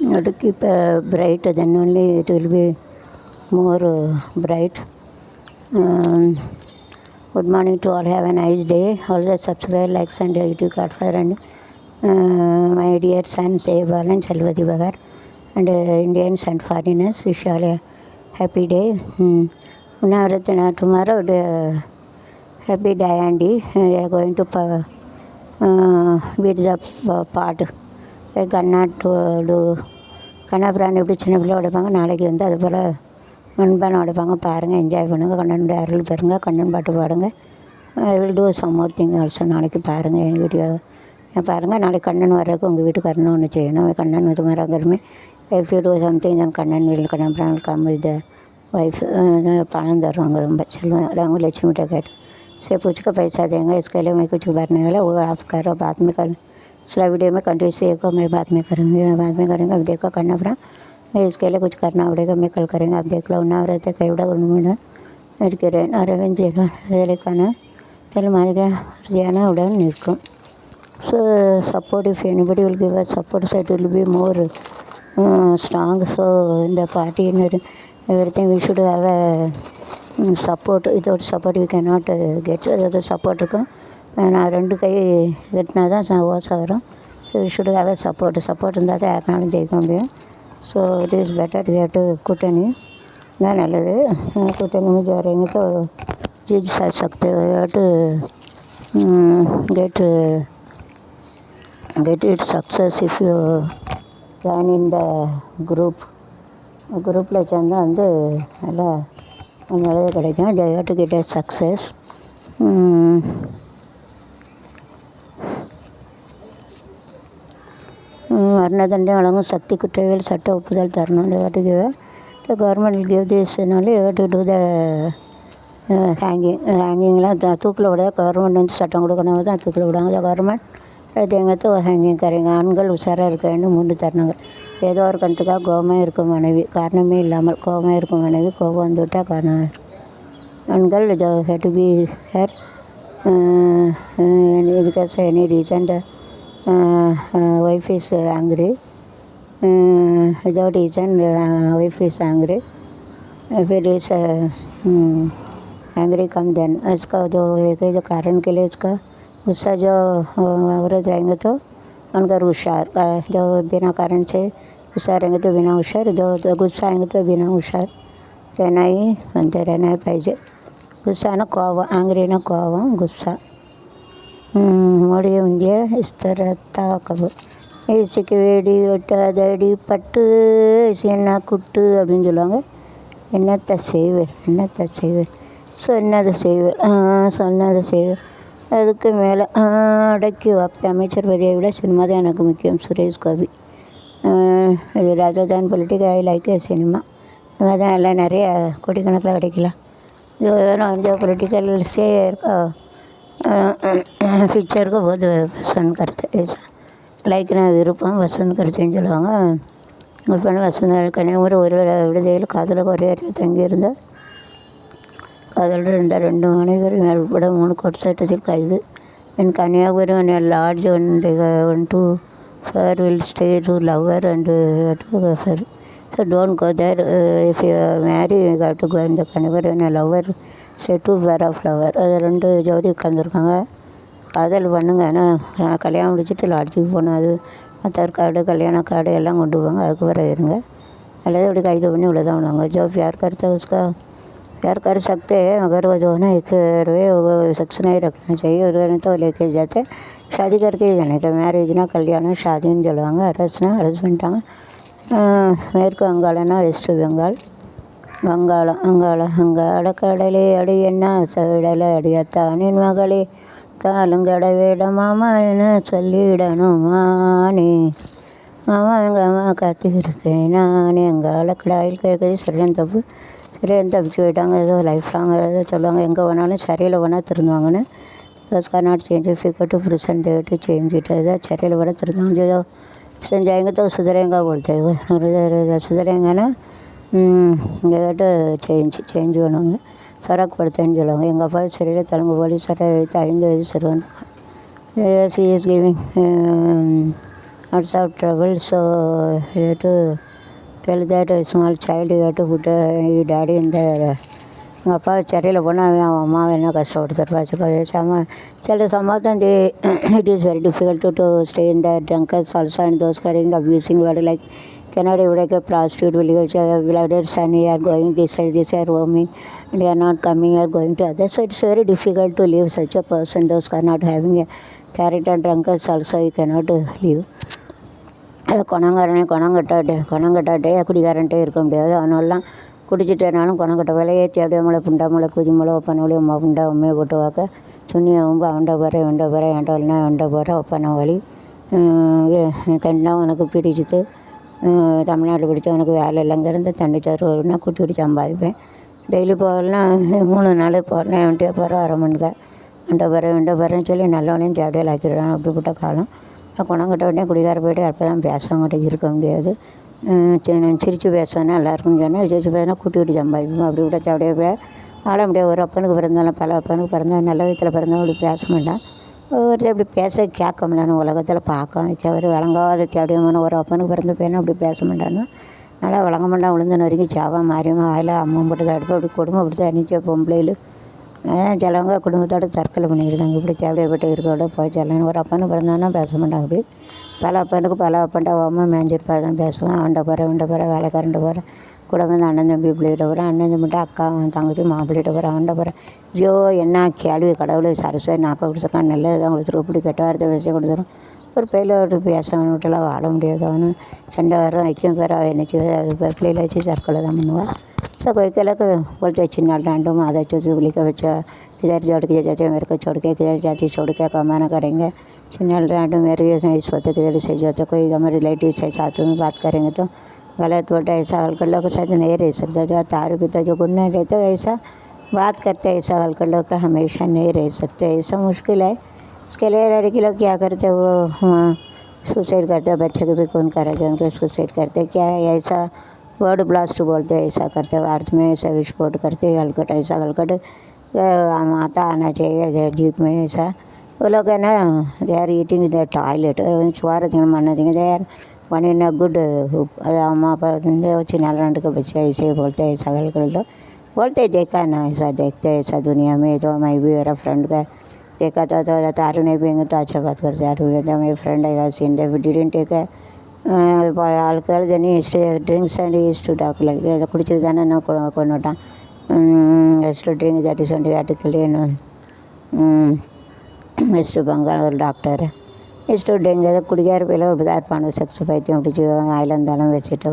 to keep bright, then only it will be more bright. Um, Good morning to all. Have a nice day. Always subscribe, likes, and YouTube card for and my dear sons, Eval and Chalvadi Bagar, and Indians and foreigners. Wish you all a happy day. Tomorrow, happy day, Andy. We are going to beat the part. கண்ணாபுரான் எப்படி சின்ன பிள்ளை உடைப்பாங்க, நாளைக்கு வந்து அது போல் மண்பானை உடைப்பாங்க. பாருங்கள், enjoy பண்ணுங்கள், கண்ணனுடைய அருள் பெறுங்க, கண்ணன் பாட்டு பாடுங்க. I will do some more thing also. நாளைக்கு பாருங்கள் என் வீடியோ பாருங்கள். நாளைக்கு கண்ணன் வர்றதுக்கு உங்கள் வீட்டுக்காரன்னு ஒன்று செய்யணும். கண்ணன் வந்து மரங்கருமே if you do something then Kannan will Kannan come with wife பணம் தருவாங்க. ரொம்ப செல்வம் लक्ष्मी टिकट से पूछ कर पैसा देंगे. इसके लिए मैं कुछ भरने वाला वो आप करो, बाद में कर दूसरा वीडियो में कंट्री से को मैं बाद में करूँगी, बाद में करेंगे. अब देखो करना पड़ा, मैं इसके लिए कुछ करना पड़ेगा, मैं कल करेंगे. आप देख लो ना रहते कई बड़ा இருக்கிறேன். அரவிந்த் வேலைக்கான தலைமாரிக ரியானா உடன் நிற்கும். So support if anybody will give us support so it will be more strong. So இந்த party everything we should have a support. Without support we can not get. அதோட சப்போர்ட் இருக்கும். நான் ரெண்டு கை கட்டினா தான் ஓசை வரும். So we should have a support இருந்தால் தான் யாருனாலும் ஜெயிக்க முடியும். So it is better we have to கூட்டணி தான் நல்லது. கூட்டணி में जो रहेंगे तो जीत सकते हो. to get it success if you join in the குரூப்பில் சேர்ந்தா வந்து நல்லா நல்லது கிடைக்கும். they have to get a success. மரணதண்டனை வழங்கும் சக்தி குற்றவியல் சட்ட ஒப்புதல் தரணும். they have to give the government will give this only. you have to do the ஹேங்கிங்லாம் தூக்கில் விட கவர்மெண்ட் வந்து சட்டம் கொடுக்கணும் தான் தூக்கில் விடுவாங்க. கவர்மெண்ட் அது எங்கேத்தோ ஹேங்கிங் கரைங்க. ஆண்கள் உஷாராக இருக்க வேண்டும். 3 தருணங்கள். ஏதோ ஒரு கணத்துக்காக கோபமாக இருக்கும் மனைவி, காரணமே இல்லாமல் கோபமாக இருக்கும் மனைவி, கோபம் வந்துவிட்டால் காரணமாக இருக்கும். ஆண்கள் had to be here because any reason the wife is angry. without reason wife is angry. if it is angry come then इसका जो कारण के लिए इसका गुस्सा जो औरत रहेंगे तो उनका होशियार. जो बिना कारण से गुस्सा रहेंगे तो बिना होशियार, जो गुस्सा आएंगे तो बिना होशियार रहना ही बनते रहना ही पाहिजे. गुस्सा ना कोवम, angry ना कोवम, गुस्सा मोड़ी मुंजे इस तरह ताकब இசைக்கு வேடி வெட்டாதடி பட்டு என்ன குட்டு அப்படின்னு சொல்லுவாங்க. என்னத்தை செய்வேன் சொன்னதை செய்வேன் அதுக்கு மேலே அடக்கி வைப்பேன். அமைச்சர் பதவியை விட சினிமா தான் எனக்கு முக்கியம். சுரேஷ் கோபி. ராஜதான் politic I like cinema. Cinema தான் எல்லாம் நிறைய கோடிக்கணக்கில் கிடைக்கலாம். जो पोलिटिकल से पिक्चर को बहुत पसंद करते ऐसा லைக் நான் விருப்பம் வசந்த் கருத்துன்னு சொல்லுவாங்க. இப்போ வசந்த் கன்னியாகுமரி ஒரு விடுதியில் காதலுக்கு ஒரே தங்கியிருந்த காதலர் இருந்த 2 மனைவர் உட்பட 3 கொடச்சட்டத்தில் கைது. In Kanyakumari lodge one to four will stay two lover and two four. So don't go there. If you marry you have to go இந்த Kanyakumari lover stay two four of lover. அது 2 ஜோடி உட்காந்துருக்காங்க. காதல் பண்ணுங்க. ஆனால் கல்யாணம் முடிச்சுட்டு லாட்ஜுக்கு போகணும். அது ஆதார் கார்டு கல்யாண கார்டு எல்லாம் கொண்டு போவாங்க. அதுக்கு வர இருங்க. அல்லது அப்படி கைது பண்ணி உள்ள தான் விடுவாங்க. जो प्यार करता है उसका प्यार कर सकते हैं मगर वो जो है ना एक वो सेक्स नहीं रखना चाहिए. और तो लेके जाते शादी करके ही जाने का. மேரேஜ்னா கல்யாணம், ஷாதின்னு சொல்லுவாங்க. அரசுனா அரசு பண்ணிட்டாங்க. மேற்கு வங்காளம்னா வெஸ்ட் பெங்கால். அங்காள கடலே அடி என்ன சவிடலை அடியத்தானின் மகளே தாளுங்கட வேட மாமான்னு சொல்லிடணும் மானே மாமா எங்கள் அம்மா காத்திருக்கேன் நானே. எங்கள் ஆளக்கடாயில் கேட்குறது சரியான தப்பிச்சு போயிட்டாங்க. ஏதோ லைஃப் லாங் ஏதோ சொல்லுவாங்க. எங்கே போனாலும் சரியில் போனால் திருந்துவாங்கன்னு. Bus car not change figure to present to change it. ஏதாவது சரியில் போனால் திருந்துவாங்க. जो செஞ்சாங்க तो सुधरेगा बोलते सुधरेங்கன்னா சேஞ்ச் பண்ணுவாங்க. ஃபரக் படுத்தேன்னு சொல்லுவாங்க. எங்கள் அப்பா சரியில் தெலுங்கு போலீஸாரை வைத்து 5 வயது சிறுவன். C is giving lots of trouble. So you have to tell that a small child you have to put your daddy in the எங்கள் அப்பா சிறையில் போனால் அவன் அம்மாவை என்ன கஷ்டப்படுத்துட்டு வச்சுக்கோ some of them they it is very difficult to stay in the drunkards also, and those carrying abusing word like cannot even like a prostitute will you blooded son you are going this side this are roaming and you are not coming you are going to others, so it's very difficult to leave such a person. Those are not having a character drunkards also you cannot leave. குணங்கட்டாட்டே குடிகாரன்ட்டே இருக்க முடியாது. அவனெல்லாம் குடிச்சிட்டேனாலும் குணங்கட்ட வேலையை தேவையா மலை புண்டா மலை குதி மலை ஒப்பனை வழி அம்மா புண்டா உண்மையை போட்டு வாக்க சுண்ணியை உம்பு அவன்ட போகிறேன் என்கிட்ட வரலனா அவன்ட போகிறேன் ஒப்பனை வழி தண்டா உனக்கு பிடிச்சிட்டு தமிழ்நாட்டில் பிடிச்ச உனக்கு வேலை இல்லைங்கிறது தண்டிச்சாரு வருன்னா கூட்டி கூட்டி சம்பாதிப்பேன். டெய்லி போகலாம் 3 நாள் போகிறேன் என்கிட்ட போகிறேன் அரை மணிக்கா என்கிட்ட போகிறேன்னு சொல்லி நல்லவனையும் தேவையில் ஆக்கிடுறான். அப்படிப்பட்ட காலம். குணங்கட்ட உடனே குடிகார போய்ட்டு அப்போ தான் பேசவங்கிட்ட இருக்க முடியாது. சிரித்து பேசுவேன்னா எல்லாருக்கும் சொன்னால் சிரித்து பேசினா கூட்டி விட்டு சம்பாதிப்போம். அப்படி விட தேவையாக போய் ஆள முடியாது. ஒரு அப்பனுக்கு பிறந்தாலும் பல அப்பனுக்கு பிறந்தாலும் நல்ல விதத்தில் பிறந்தாலும் அப்படி பேச மாட்டான். ஒருத்தர் இப்படி பேச கேட்க முடியல உலகத்தில் பார்க்க வைக்க ஒரு விளங்காத தேவையான ஒரு அப்பனுக்கு பிறந்த பையனும் அப்படி பேச மாட்டான்னு நல்லா விளங்க மாட்டான். விழுந்தன வரைக்கும் சாவா மாறியும் வாயில் அம்மா போட்டு தான் அடுப்பு அப்படி குடும்பம் அப்படி தான் அணிச்ச பொம்பளையில் சிலவங்க குடும்பத்தோடு தற்கொலை பண்ணிக்கிட்டாங்க. இப்படி தேவைப்பட்டு இருக்கோட போய் செல்லணும். ஒரு அப்பனு பிறந்தானா பேச மாட்டான். அப்படி பல அப்பனுக்கு பல அப்பன்ட்ட அம்மா மேஞ்சிருப்பா தான் பேசுவான். அவன்கிட்ட போகிறேன் வேலைக்காரன்ட்ட போகிறேன் கூட வந்து அண்ணன் தம்பி பிள்ளைகிட்ட போகிறேன் அண்ணன் தம்பிட்ட அக்கா தங்கச்சி மாப்பிள்ளைகிட்ட போகிறேன் அவன்கிட்ட போகிறேன். ஐயோ என்ன கேள்வி கடவுளை சரஸ்வதி நாப்பை கொடுத்துருக்கான் நல்லது அவங்களுக்கு இப்படி கெட்ட வார்த்தை பேசி கொடுத்துரும். ஒரு பையில ஒரு பேசவன் விட்டுலாம் வாழ முடியாது. அவனு சண்டை வரும் வைக்கும் பேர் அவள் என்னச்சு பிள்ளையில வச்சு தற்கொலை தான் பண்ணுவாள். सब कोई कहला कि बोलते चिन्ना डांडो में आधा चौथी बोली का बच्चा किधर जोड़ के जाते मेरे को छोड़ के किधर जाती छोड़ के कमाना करेंगे. चिन्ना डांडो मेरे इस वक्त किधर से जाते कोई हमारे रिलेटिव से साथ में बात करेंगे तो गलत बोलता ऐसा हल्कड़ लोग के साथ नहीं रह सकता. जो तारू पिता जो गुण नहीं रहते ऐसा बात करते ऐसा हल्कड़ लोग का हमेशा नहीं रह सकते. ऐसा मुश्किल है. इसके लिए लड़की लोग क्या करते वो सुसाइड करते. बच्चे को भी कौन करेगा उनको सुसाइड करते. क्या है ऐसा वर्ड ब्लास्ट बोलते हैं. ऐसा करते अर्थ में ऐसा विस्फोट करते हलकट ऐसा हलकट आता आना चाहिए जीप में. ऐसा वो लोग है ना they are eating the toilet चुवार मना देंगे they are one in a good अम्मा चिन्ना के बच्चे ऐसे बोलते हैं. ऐसा हलकट बोलते देखा ना ऐसा देखते ऐसा दुनिया में. तो मैं भी मेरा फ्रेंड का देखा था तो तारू नहीं पियेंगे तो अच्छा बात करते यार हुए थे. मेरे फ्रेंड आएगा seen they didn't take alcohol then he used to drinks and he used to talk like குடிச்சிருந்தானே நான் கொண்டுட்டான். used to drink that is only article used to பங்காள் ஒரு டாக்டர் used to drink அதை குடிக்கார பையில இப்படி தான் இருப்பானு செக்ஸ் பைத்தியம் பிடிச்சி oil இருந்தாலும் வச்சுட்டு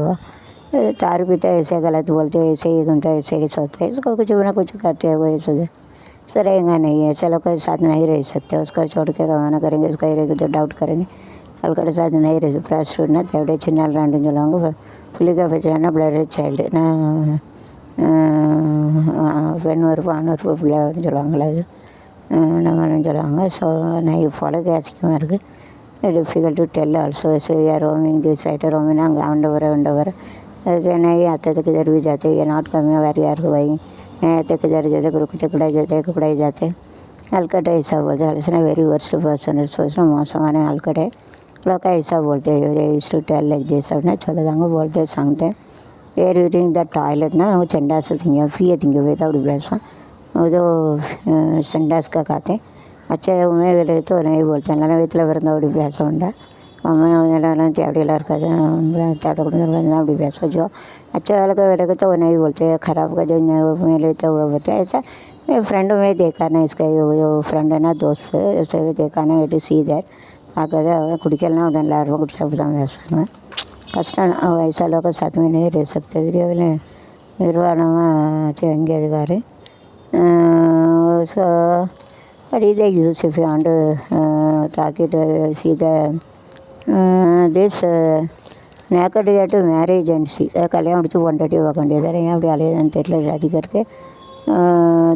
तारू पीता ऐसे गलत बोलते ऐसे ही घूमता ऐसे ही सोचते इसको कुछ ना कुछ करते हैं. वो ऐसे तो रहेगा नहीं ऐसे लोग के साथ नहीं रह सकते. उसका छोड़ के कमाना करेंगे उसका ही रहेगा तो डाउट करेंगे. अलकड़ साथ नहीं रह प्रास्टिट्यूट ना तेवड़े चिन्ना रांडू சொல்லுவாங்க. புள்ளிக்க வச்சானா பிளட் சைல்டு நான் பெண் உறுப்பு ஆண் உறுப்பு பிள்ளை சொல்லுவாங்களே அது நம்மளும் சொல்லுவாங்க. ஸோ நான் ஃபாலோ கேசிக்கமாக இருக்குது. Difficult to tell also. So யார் ரோமிங் தி சைட்டு ரோமிங் அங்கே ஆண்ட வர ऐसे नहीं आते तो किधर भी जाते ये नॉट कमी वारी यार को भाई नहीं आते किधर जाते कुकड़ाई जाते हलकट ऐसा बोलते. हल्सना वेरी वर्स्ट पर्सन सोचना मौसम आने हलकट है लोग ऐसा बोलते हैं. Used to tell like this सब ना चलो दांगो बोलते सांगते एयर यूटिंग द टॉयलेट ना वो चंडास थिंगे फी थिंगे वेता उड़ी बैसा वो तो संडास का खाते अच्छा उमें गए तो नहीं बोलते ना वेतला वरना उड़ी बैसा उंडा अम्मा तेवड़ीला अपड़ी बैसा जो अच्छा वाला का वेरे तो वो नहीं बोलते. ख़राब का जो मेरे तो वो बोलते ऐसा. मेरे फ्रेंड में देखा ना इसका जो फ्रेंड है ना दोस्त ऐसे देखा ना इट सी दैट आकर कुड़केलना எல்லாரும் குடிச்சு அப்படி தான் பேசுவாங்க. கஷ்டம் வயசா लोग साथ में नहीं रह सकते. வீடியோவில் நிர்வாணமாக எங்கே இருக்காரு. ஸோ பட் இதை use if you want to talk it see the this naked get marriage and see कल्याण முடிச்சு பொண்டாட்டி பார்க்க வேண்டியது ஏன் அப்படி அலையுதுன்னு தெரியல. शादी करके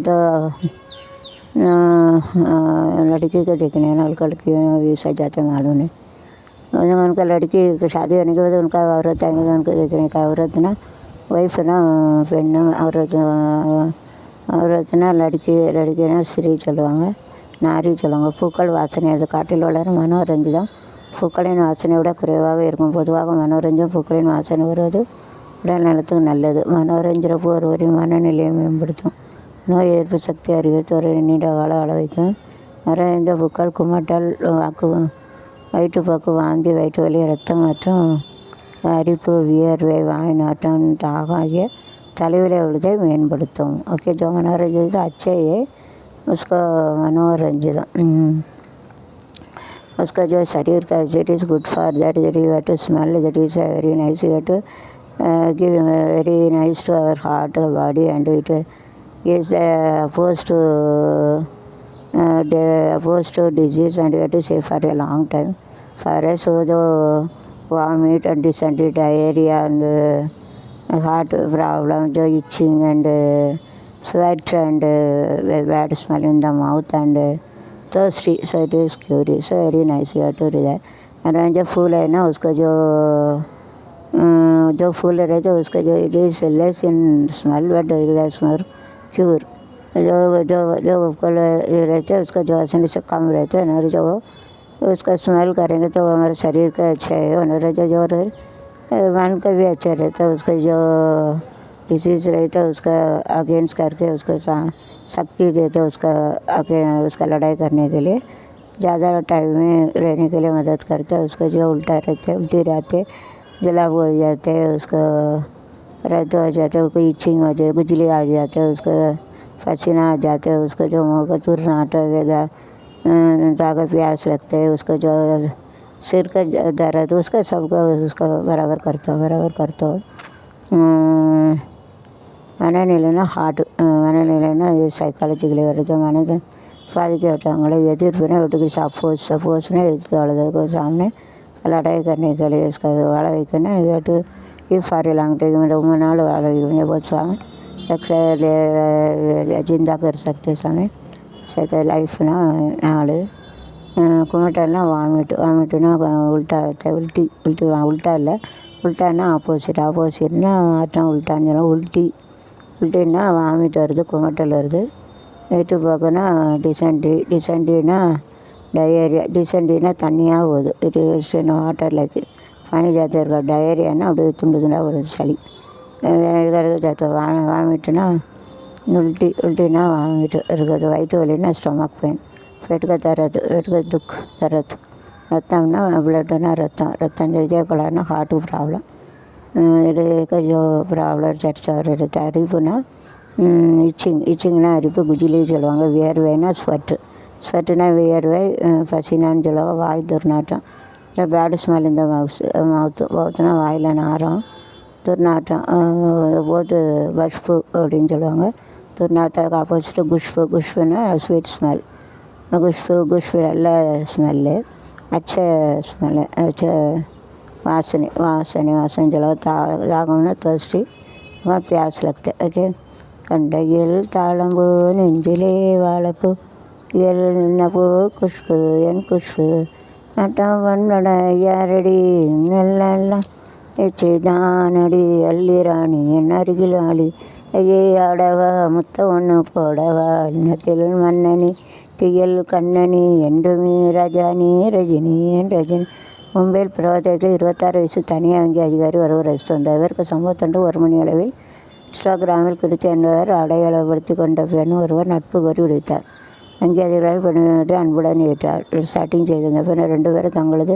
तो लड़की को देखने ना लड़की वैसा जाते मालूम नहीं. उनका लड़की शादी होने के बाद उनका औरत आएंगे तो उनको देखने का औरत ना वाइफ ना பெண் औरत ना लड़की ना ஸ்ரீ சொல்லுவாங்க நாரி சொல்லுவாங்க. பூக்கள் வாசனை அது காட்டில் வளரும் மனோரஞ்சிதம் பூக்களின் வாசனை விட குறைவாக இருக்கும். பொதுவாக மனோரஞ்சம் பூக்களின் வாசனை வருவது உடல் நலத்துக்கு நல்லது. மனோரஞ்சன பூ ஒருவரின் மனநிலையை மேம்படுத்தும். நோய் எதிர்ப்பு சக்தி அதிகரித்து ஒரு நீண்ட காலம் வாழ வைக்கும். மனோரஞ்ச பூக்கள் குமட்டல், வயிற்றுப்போக்கு, வாந்தி, வயிற்று வலி, ரத்தம் மற்றும் அரிப்பு, வியர்வை, வாய் நாட்டம், தாகம் ஆகிய தலைவலி உள்ளதை மேம்படுத்தும். ओके, जो मनोरंजन तो अच्छे है उसको मनोरंजन उसका जो शरीर का it is good for that you have to smell that is very nice you have to give very nice to our heart body and it gives the opposed to disease and you have to stay for a long time. For us, so the vomit and dysentery, diarrhea and heart problem, the itching and sweat and bad smell in the mouth and thirsty, so it is curious, so very nice you have to do that. And जो फूल है ना उसका जो फूल रहते हैं उसका जो it is less in smell but it has more cure. जो जो जो फूल रहते हैं उसका जो आसानी से कम रहते हैं ना, जो उसका स्मेल करेंगे तो हमारे शरीर का अच्छा है और जो मन का भी अच्छा रहता है. उसका जो डिसीज़ रहता है उसका अगेंस्ट करके उसको शक्ति देते हैं उसका लड़ाई करने के लिए, ज़्यादा टाइम में रहने के लिए मदद करते हैं. उसका जो उल्टा रहते उल्टी रहते जुलाब हो जाते हैं, उसको रद्द हो जाते हैं, कोई इचिंग हो जाए, खुजली आ जाते हैं, उसको पसीना आ जाते हैं, उसको जो मुँह का तुरनाट वगैरह ताकत प्यास लगते हैं, उसको जो सिर का दर्द उसका सबका उसका बराबर करता हो. மனநிலைனா ஹார்ட், மனநிலைனா இது சைக்காலஜிக்கலி வருது. மனதை பாதிக்கப்பட்டவங்களை எதிர்ப்புனா வீட்டுக்கு सपोजने எதிர்த்து वाले सामने लड़ाई करने के लिए इसका वाला ना ये टू ये फारे लांगटे में रोम नाल वाला ये बहुत सामने जिंदा कर सकते समय से लाइफ ना नाल कुमटलना वामिटना उल्टा होता है. उल्टा இல்லை, உல்ட்டானா ஆப்போசிட்னா மாற்றம். உல்ட்டான்னு உல்ட்டின்னா வாமிட் வருது, குமட்டல் வருது. வயிற்று போக்குன்னா டிசென்ட்ரினா டயேரியா. டிசென்ட்ரினா தண்ணியாக போகுது, இட் இஸ் வாட்டர் லைக் பனி ஜாத்தி இருக்கா. டயேரியானா அப்படியே துண்டாக வருது சளி. வாமிட்டுனா उल्टीना वामिट இருக்குது. வயிற்று வலினா ஸ்டொமக் பெயின். पेट का दुख दर्द. रत्तना ब्लडना रत्तम हृदय कलरना हार्ट प्रॉब्लम. हृदय का जो प्रॉब्लम चर्चा रहता है. अरिपुना इचिंगना अरिப்பு, குஜிலி சொல்லுவாங்க. வியர்வைனா ஸ்வெட்டுனா வியர்வை, பசினான்னு சொல்லுவாங்க. வாய் துர்நாற்றம், இல்லை பேட் ஸ்மெல் இந்த மவுத்துனா வாயில் நாரம், துர்நாற்றம் போது பஷ்பு அப்படின்னு சொல்லுவாங்க. துர்நாற்றத்துக்கு ஆப்போசிட்டு குஷ்புனா ஸ்வீட் ஸ்மெல். குஷ்பு நல்ல ஸ்மெல்லு, அச்ச ஸ்மெல்லு, அச்ச வாசனை சொல்லுவாங்க. தாகம்னா தர்ஸ்டி, प्यास लगता है. ओके, கண்டையில் தாளம்பூ நெஞ்சிலே வாழைப்பூ எல்னப்பூ குஷ்பு என் குஷ்பு நட்டம் வண்ணட யாரடி நெல்லாம் எச்சிதானடி அள்ளிராணி என் அருகில் ஆளி ஐயே ஆடவா முத்த ஒன்று போடவா இன்னத்தில் மன்னனி டியல் கண்ணனி என்றுமே ரஜினி என் ரஜினி. மும்பையில் பிரபலத்தில் 26 வயசு தனியாக வங்கி அதிகாரி ஒருவர் அரெஸ்ட் வந்தார். இவருக்கு சம்பவத்தன்று 1 மணி அளவில் இன்ஸ்டாகிராமில் கிருத்தி என்பவர் அடையாளப்படுத்தி கொண்ட பெண் ஒருவர் நட்பு கோரி விடுத்தார். வங்கி அதிகாரிகள் பெண்ணிட்டு அன்புடன் ஏற்றார். சாட்டிங் செய்திருந்த பெண் 2 பேரும் தங்களது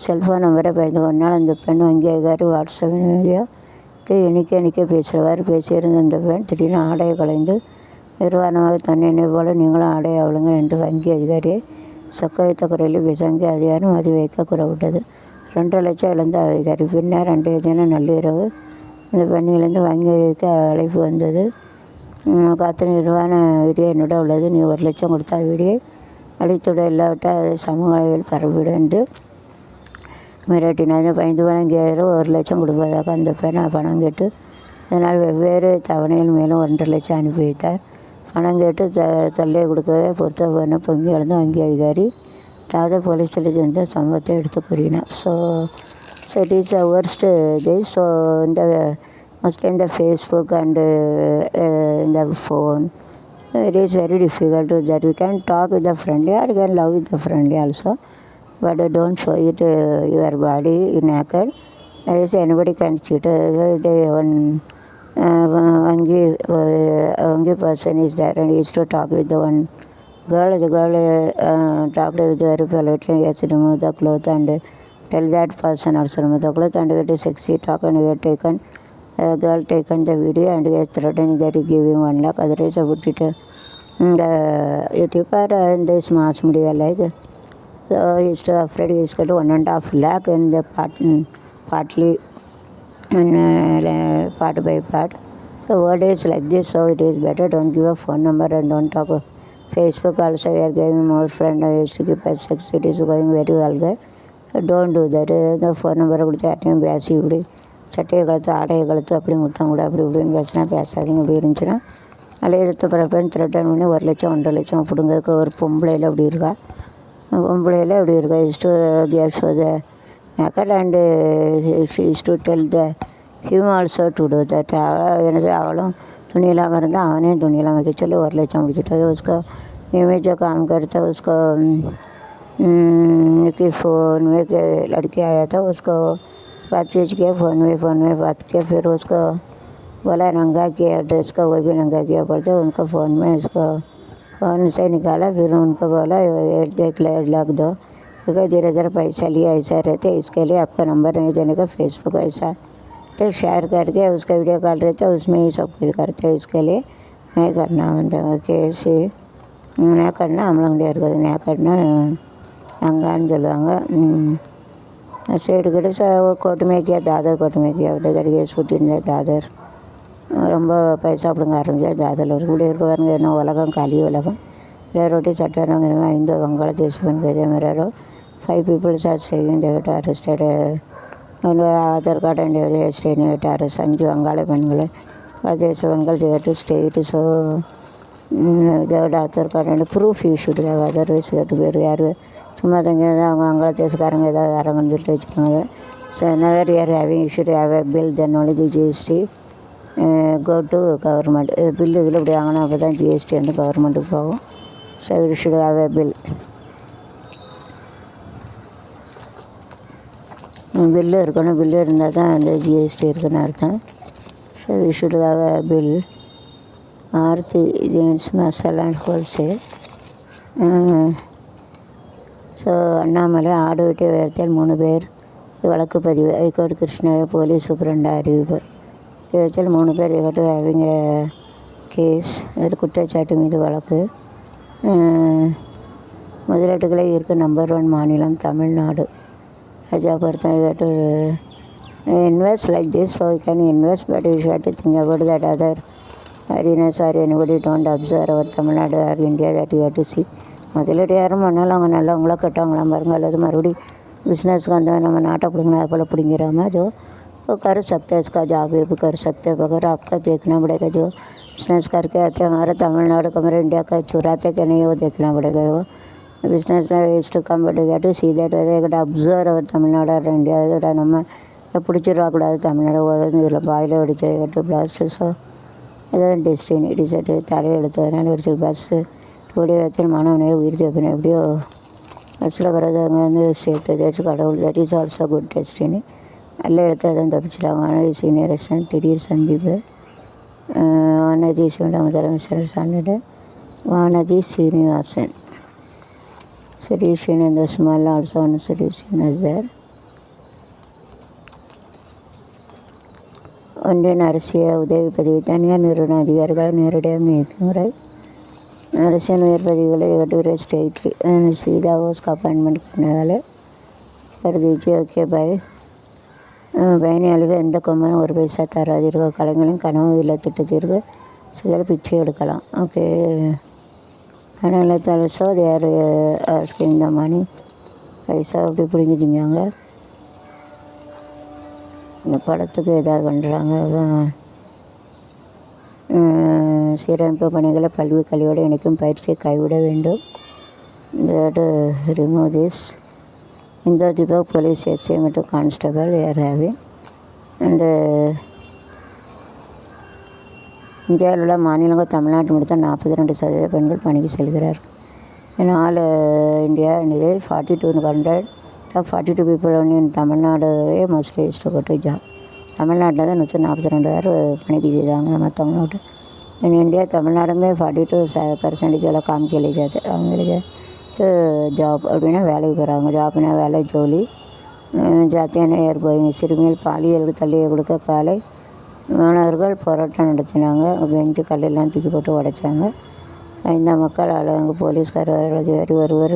செல்ஃபோன் நம்பரை பகிர்ந்து கொண்டால் அந்த பெண் வங்கி அதிகாரி வாட்ஸ்அப் வீடியோக்கு எண்ணிக்கை பேசுகிறவாறு பேசியிருந்த அந்த பெண் திடீர்னு ஆடையை கலைந்து நிர்வாணமாக தன்னை போல நீங்களும் ஆடை ஆளுங்கள் என்று வங்கி அதிகாரியை சொக்க வைத்த குரலில் பேச வங்கி அதிகாரி மதி வைக்க கூறப்பட்டது. 2 லட்சம் இழந்த அதிகாரி. பின்னர் அன்றைய தினம் நள்ளிரவு இந்த பெண்ணிலிருந்து வங்கிக்கு அழைப்பு வந்தது. காத்து நிர்வாண வீடியோ என்னிடம் உள்ளது, நீ 1 லட்சம் கொடுத்தா வீடியோ அழித்துவிட, இல்லாவிட்டால் அதை சமூக அளவில் பரப்பிவிடும் என்று மிரட்டினார். பயந்து வழங்கியவர் 1 லட்சம் கொடுப்பதாக அந்த பெண் பணம் கேட்டு இதனால் வெவ்வேறு தவணையில் மேலும் 1.5 லட்சம் அனுப்பி வைத்தார். பணம் கேட்டு தொல்லை கொடுக்கவே பொறுத்த பெண்ணை பொங்கி எழுந்த வங்கி அதிகாரி தாத போலீஸில் சென்ற சம்பவத்தை எடுத்து கூறினார். So it is the worst this. So mostly in the Facebook and in the phone it is very difficult that we can talk with the friendly or we can love with the friendly also. but don't show it your body naked. As anybody can cheat. One person is there and he used to talk with the one girl. The girl talked with very politely. Yes, remove the cloth and tell that person also remove the cloth and get a sexy talk and get taken. Girl taken the video and get threatening that he giving 1 lakh. Otherwise, I put it in the YouTube or in this mass media like. So he's afraid he's got 1.5 lakh in the partly and part by part. The word is like this, so it is better don't give a phone number and don't talk. Facebook also we are giving more friend. I used to keep at sex, it is going very vulgar. So don't do that. The phone number கொடுத்து யார்ட்டையும் பேசி இப்படி சட்டையை கழுத்து ஆடையை கழுத்து அப்படி முத்தம் கூட அப்படி இப்படின்னு பேசினா பேசாதீங்க. இப்படி இருந்துச்சுன்னா அதில் எடுத்த பிறப்பேன்னு த்ரெட்டன் பண்ணி 1 லட்சம் 1.5 லட்சம் அப்படிங்கிறதுக்கு ஒரு பொம்பளையில் அப்படி இருக்கா. பொம்பளையில் அப்படி இருக்கா. Is to gave show the naked and she used to tell him also to do that. எனது அவளும் துணி இல்லாமல் இருந்தால் அவனையும் துணி இல்லாமல் வைக்க சொல்லி 1 லட்சம் முடிச்சுட்டு उसको इमेज काम करता उसको कि फ़ोन में के लड़के आया था उसको बातचीत किया फ़ोन में बात किया. फिर उसको बोला नंगा किया ड्रेस का, वो भी नंगा किया पड़ता उनको फ़ोन में. उसको फ़ोन से निकाला. फिर उनको बोला 1 लाख दो. धीरे धीरे पैसा लिया. ऐसा रहते इसके लिए आपका नंबर नहीं देने का. फेसबुक ऐसा तो शेयर करके उसका वीडियो कॉल रहता है उसमें ही सब कुछ करते हैं. इसके लिए नहीं करना मतलब कैसे नहीं करना हम लोग डेर कर नहीं करना अंगान சொல்லுவாங்க. சைடு கிட்ட கோர்ட்டு में किया दादर कोर्ट में किया. दादर கேஸ் விட்டுருந்தேன். दादर ரொம்ப பைசா பிடுங்க ஆரம்பிச்சா. दादर ஒரு கூட இருக்க பாருங்க என்ன உலகம் காலி உலகம். रोटी चट्टान 5 बांग्लादेश बन गए मेरा 5 people are staying. They got arrested. Aadhaar card and every staying at arrest. 5 Bangala பெண்கள் தேச பெண்கள் they had to stay it. So they got Aadhaar card and proof you should have. Otherwise you have to be யார் சும்மா தங்க அவங்க பங்களாதேஷ்காரங்க ஏதாவது அரங்கன்னு சொல்லிட்டு வச்சுருக்காங்க. So never you are having you should have a bill then only the GST go to government. Bill இதில் இப்படி வாங்கினா அப்போ தான் GST வந்து கவர்மெண்ட்டுக்கு போகும். So you should have a bill. Bill இருக்கணும். பில்லு இருந்தால் தான் அந்த ஜிஎஸ்டி இருக்குன்னு அர்த்தம். So we should have a bill. Aarthi jeans masala and wholesale. So Annamalai ஆடு வெட்டி உயர்த்தியால் 3 பேர் வழக்கு பதிவு. ஹைகோர்ட் கிருஷ்ணாவை போலீஸ் சூப்பரண்ட் அறிவிப்பு. உயர்த்தியால் 3 பேர் ஹைகோர்ட் ஹேவிங் கேஸ். அது குற்றச்சாட்டு மீது வழக்கு. முதலீட்டுகளை இருக்க நம்பர் 1 மாநிலம் Tamil Nadu. Rajapartha you have to invest like this, so you can invest, but you have to think about that other foreigners or anybody don't observe our Tamil Nadu or India that you have to see. முதலீடு யாரும் பண்ணாலும் அவங்க நல்லவங்களா கெட்டவங்களாம் பாருங்க. அல்லது மறுபடி பிஸ்னஸ்க்கு வந்து நம்ம नाटक பிடிங்கினா போல் பிடிங்கிறாம जो कर सकते हैं इसका जॉब भी कर सकते हैं. अगर आपका देखना पड़ेगा जो बिजनेस करके आते हैं हमारा तमिलनाडु का हमारे इंडिया का चुराते कि नहीं वो देखना पड़ेगा. वो business is to come, but you have to see that whether you got to observe our Tamil Nadu or India நம்ம பிடிச்சிடக்கூடாது. தமிழ்நாடு இதில் பாயில் அடித்து கட்டு பிளாஸ்ட்டு. ஸோ அதான் டெஸ்டினி டிசைட்டு தலையெழுத்ததுனால ஒரு சில பஸ்ஸு கூடிய விதத்தில் மாணவனை உயிர் தப்பினேன். எப்படியோ பஸ்ஸில் வர்றது அங்கே வந்து சேஃப்டி ஏதாச்சும் கடவுள். That is also good destiny. நல்லா எடுத்து அதான் தப்பிச்சிட்டாங்க. வானதி சீனியரசன் திடீர் சந்திப்பு. வானதி முதலமைச்சர் சான்றிதழ் Vanathi Srinivasan. Solution and the small also one solution is there. ஒன்றிய அரசிய உதவி பதிவு தனியார் நிறுவன அதிகாரிகளை நேரடியாக நியமிக்கும் முறை. அரசியல் உயர் பதவிகளை கட்டுரை ஸ்டேட்லி सीधा उसका अपॉइंटमेंट करने वाले कर दीजिए. Okay bye. பயணியாளிக எந்த கொம்பனும் 1 பைசா தராதிருக்க. கலைஞரின் கனவு இல்லத்திட்டத்திற்கு சிலர் பிச்சை எடுக்கலாம். ஓகே. அதனால் so they are asking the money. பைசா அப்படி பிடிங்கிட்டிங்க. இந்த படத்துக்கு ஏதாவது பண்ணுறாங்க. சீரமைப்பு பணிகளை கல்வி கல்வியோடு இணைக்கும் பயிற்சியை கைவிட வேண்டும். Remove this. இந்த தீபக் போலீஸ் எஸ்ஐ மற்றும் கான்ஸ்டபிள் ஏர் ஹேவிங் அண்டு இந்தியாவில் உள்ள மாநிலங்கள் தமிழ்நாட்டு மட்டும் 42% பெண்கள் பணிக்கு செல்கிறார்கள். In all India and there 4200 top 42 people only in Tamil Nadu mostly used to go to job. தமிழ்நாட்டில் தான் 142 பேர் பணிக்கு செய்தாங்க மற்றவங்களோட. in India தமிழ்நாடுமே 42% वाला काम के लिए जाते அவங்களுக்கு ஜாப் அப்படின்னா வேலைக்கு போகிறாங்க. ஜாப்னா வேலை ஜோலி जाते हैं ஏர் கோயிங் சிறுமியில் பாலியல் தொல்லையை கொடுக்க காலை மாணவர்கள் போராட்டம் நடத்தினாங்க. பெஞ்சு கல்லெல்லாம் தூக்கி போட்டு உடைச்சாங்க. இந்த மக்கள் அங்கே போலீஸ்கார் அதிகாரி ஒருவர்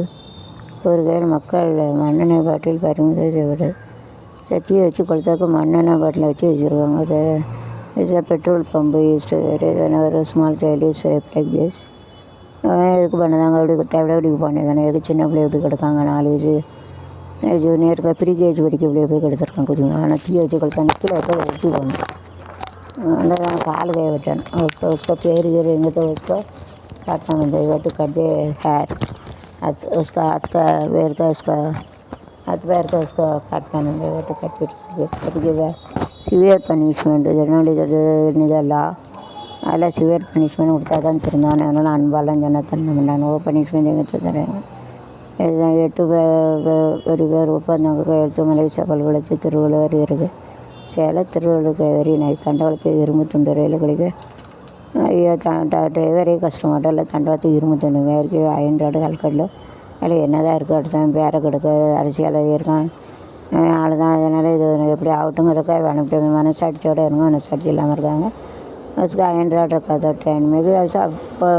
கூறுகையில் மக்கள் மண்ணெண்ணெய் பாட்டில் பறிமுதல் செய்வது சத்தியை வச்சு கொளுத்தாக்க மண்ணெண்ணெய் பாட்டில் வச்சு வச்சுருவாங்க. அது is a petrol pump used ஒரு small child is like this. எதுக்கு பண்ணதாங்க அப்படி தேவைக்கு போனது தானே. எதுக்கு சின்ன பிள்ளை எப்படி கிடக்காங்க 4 வயசு ஜூனியருக்கு ப்ரீகேஜ் படிக்க பிள்ளைய போய் கிடச்சிருக்காங்க கொஞ்சம். ஆனால் தீ வச்சு கொளுத்தாங்க கீழே வைக்க வெட்டி போகணும். அந்த கால் கை வெட்டணும். उसका पैर गिरेंगे तो उसको काटना मिलेगा टू कट दे हेयर उसका हाथ का पैर का उसका हाथ पैर का उसका काटना मिलेगा to cut give severe punishment generally இந்த லா அதில் சிவியர் பனிஷ்மெண்ட் கொடுத்தா தான் திருந்தானே. அதனால் அன்பாலாம் சொன்னால் தரணும் பண்ணாங்க. ஓ பனிஷ்மெண்ட் எங்கே தராங்க. 8 ஒரு பேர் ஒப்பந்தங்க கையெழுத்து மலேசியா பல்கலைக்கழகத்து திருவள்ளுவர் இருக்குது. Salem Thiruvalluvar very nice. தண்டவாளத்தில் இரும்பு துண்டு ரயில்களுக்கு ஐயோ டிரைவரே கஷ்டமாட்டோம். தண்டவாளத்துக்கு இரும்பு துண்டு வேறு அயன்றாடு கல்கட்டில் அதில் என்ன தான் இருக்குது. அடுத்தான் பேரை கிடக்க அரசியல் இருக்கான் ஆள் தான். அதனால் இது எப்படி ஆகட்டும் கிடக்க அனுப்பிட்டு மனசாட்சியோடு இருங்க. மனசாட்சி இல்லாமல் இருக்காங்க. उसका एंड्रॉइड रखा था ट्रेन में भी ऐसा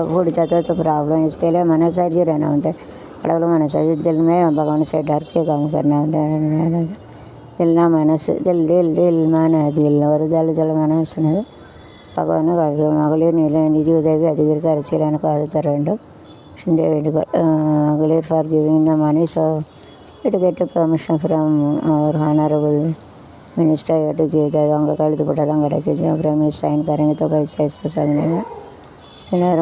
फूट जाता तो प्रॉब्लम. इसके लिए मनसाजी रहना होता है. अलग मनसाजी दिल में भगवान से डर के काम करना होता है. दिल ना मनस दिल दिल दिल मन दिल ஒரு தல மனசுனது பகவான் மகளிர் நிதி உதவி அதிகரிக்க அரசியல் எனக்கு அது தர வேண்டும். இந்திய வேண்டுகோள் மகளிர் for giving the money so it get permission from our honourable minister to give that அவங்க கழுத்து போட்டால் தான் கிடைக்குது. அப்புறம் சைன் கரைங்க तो पैसा ऐसा सब नहीं है.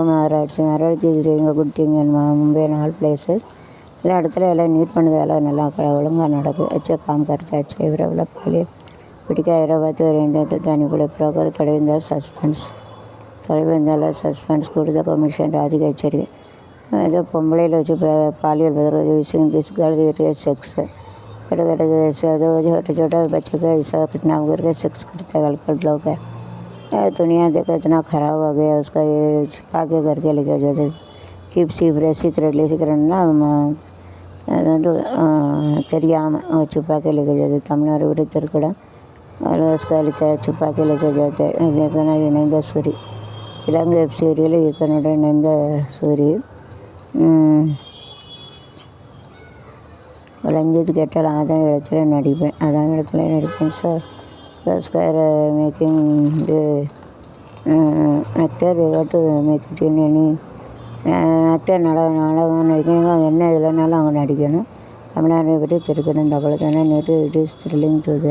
மாராட்சி இதுங்க good thing Mumbai and all places எல்லா இடத்துல எல்லாம் நீட் பண்ணது வேலை நல்லா ஒழுங்காக நடக்குது. अच्छा काम करता है. अच्छा इवरवला पहले பிடிக்க இருபத்தி ஒரு தனிக்குள்ள புரோக்கர் தொலைவிந்தால் சஸ்பென்ஸ் கொடுத்த கமிஷன் அதிக எச்சரிக்கை. ஏதோ பொம்பளையில் வச்சு பாலியல் யூசிங் திஸ் गर्ल सेक्स छोटे छोटे बच्चे का ऐसा किडनैप करके सेक्स करते हैं गलत लोग है. दुनिया देखो इतना ख़राब हो गया. उसका ये छुपा के करके लेके जाते कीप सीक्रेटली ना தெரியாமல் छुपा के लेके जाते. तमिलनाडु விட்டு திருக்குடம் और उसका छुपा के लेके जाते. இயக்குனர் இணைந்த சூரி இலங்கை வெப் சீரியல் இயக்குனருடன் இணைந்த சூரி ரஞ்சித் கேட்டால் அதான் இடத்துல நடிப்பேன். So square making actor to make it in any actor நாடகம் நடிக்கணும். என்ன இல்லைனாலும் அவங்க நடிக்கணும். தமிழ்நாட்டை பற்றி திருக்கணும். தகவல் தானே நேற்று இட் இஸ் த்ரில்லிங் டு